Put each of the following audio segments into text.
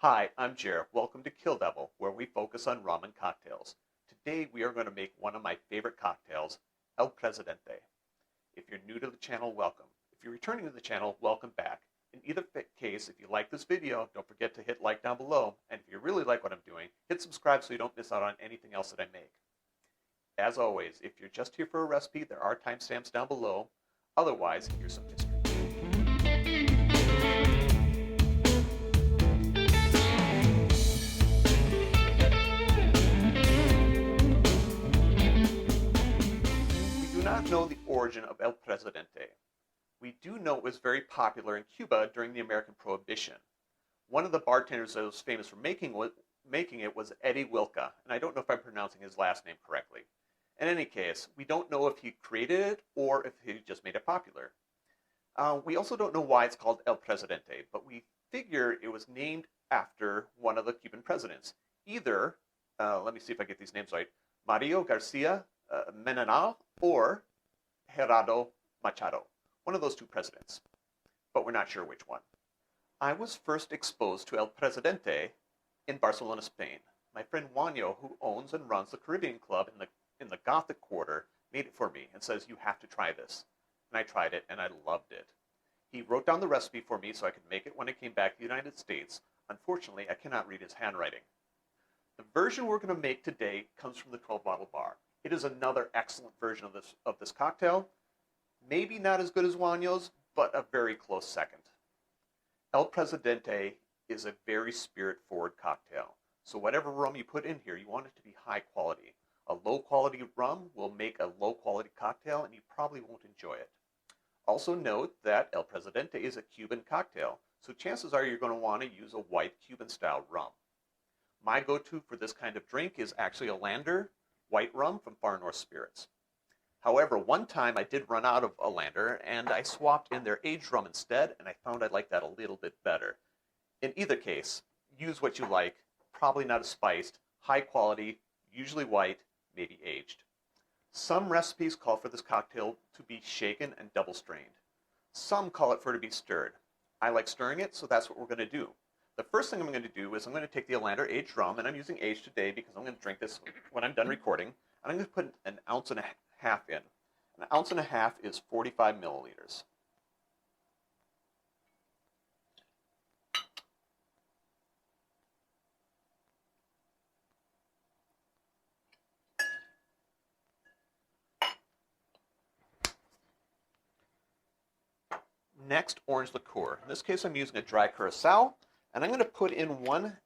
Hi, I'm Jer. Welcome to Kill-Divill, where we focus on rum and cocktails. Today we are going to make one of my favorite cocktails, El Presidente. If you're new to the channel, welcome. If you're returning to the channel, welcome back. In either case, if you like this video, don't forget to hit like down below, and if you really like what I'm doing, hit subscribe so you don't miss out on anything else that I make. As always, if you're just here for a recipe, there are timestamps down below. Otherwise, here's some history. We do not know the origin of El Presidente. We do know it was very popular in Cuba during the American Prohibition. One of the bartenders that was famous for making it was Eddie Wilka, and I don't know if I'm pronouncing his last name correctly. In any case, we don't know if he created it or if he just made it popular. We also don't know why it's called El Presidente, but we figure it was named after one of the Cuban presidents. Either, let me see if I get these names right, Mario Garcia Menanal or Gerardo Machado. One of those two presidents, but we're not sure which one. I was first exposed to El Presidente in Barcelona, Spain. My friend Juanjo, who owns and runs the Caribbean Club in the Gothic Quarter, made it for me and says, "You have to try this." And I tried it and I loved it. He wrote down the recipe for me so I could make it when I came back to the United States. Unfortunately, I cannot read his handwriting. The version we're going to make today comes from the 12-bottle bar. It is another excellent version of this cocktail. Maybe not as good as Juanjo's, but a very close second. El Presidente is a very spirit-forward cocktail. So whatever rum you put in here, you want it to be high quality. A low-quality rum will make a low-quality cocktail, and you probably won't enjoy it. Also note that El Presidente is a Cuban cocktail, so chances are you're going to want to use a white Cuban-style rum. My go-to for this kind of drink is actually a Lander white rum from Far North Spirits. However, one time I did run out of a Lander, and I swapped in their aged rum instead, and I found I liked that a little bit better. In either case, use what you like, probably not as spiced, high quality, usually white, maybe aged. Some recipes call for this cocktail to be shaken and double strained. Some call it for it to be stirred. I like stirring it, so that's what we're going to do. The first thing I'm going to do is I'm going to take the Lander aged rum, and I'm using aged today because I'm going to drink this when I'm done recording, and I'm going to put an ounce and a half in. An ounce and a half is 45 milliliters. Next, orange liqueur. In this case, I'm using a dry curacao, and I'm going to put in 1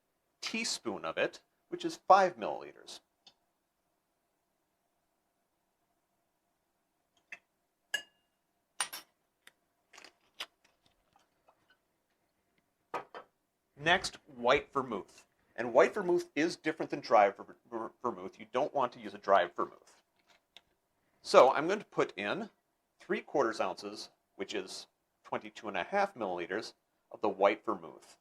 teaspoon of it, which is 5 milliliters. Next, white vermouth. And white vermouth is different than dry vermouth. You don't want to use a dry vermouth. So I'm going to put in 3/4 ounces, which is 22.5 milliliters, of the white vermouth.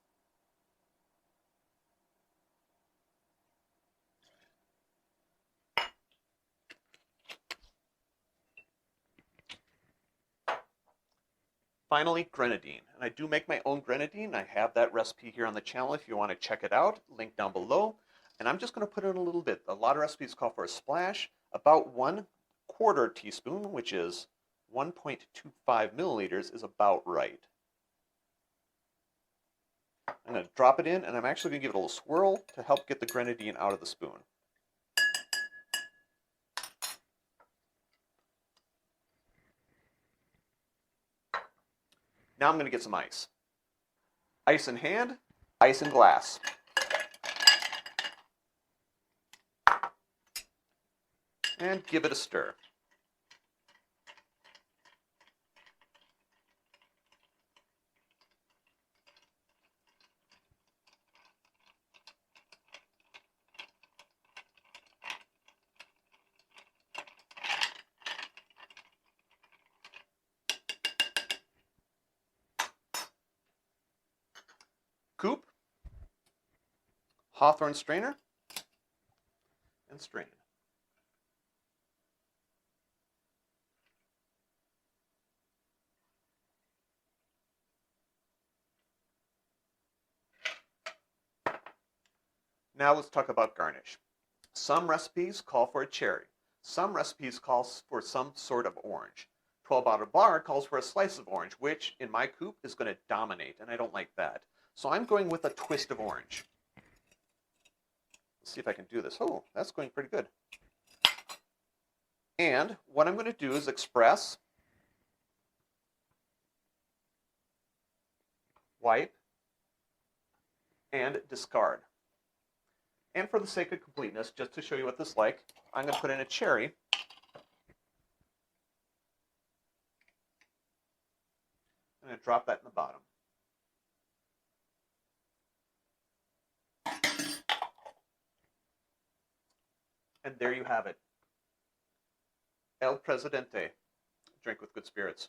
Finally, grenadine. And I do make my own grenadine. I have that recipe here on the channel if you want to check it out. Link down below. And I'm just going to put in a little bit. A lot of recipes call for a splash. About 1/4 teaspoon, which is 1.25 milliliters, is about right. I'm going to drop it in, and I'm actually going to give it a little swirl to help get the grenadine out of the spoon. Now I'm going to get some ice. Ice in hand, ice in glass. And give it a stir. Coupe, Hawthorne strainer, and strain. Now let's talk about garnish. Some recipes call for a cherry. Some recipes call for some sort of orange. 12 Hour Bar calls for a slice of orange, which in my coupe is going to dominate, and I don't like that. So I'm going with a twist of orange. Let's see if I can do this. Oh, that's going pretty good. And what I'm going to do is express, wipe, and discard. And for the sake of completeness, just to show you what this is like, I'm going to put in a cherry. I'm going to drop that in the bottom. And there you have it. El Presidente. Drink with good spirits.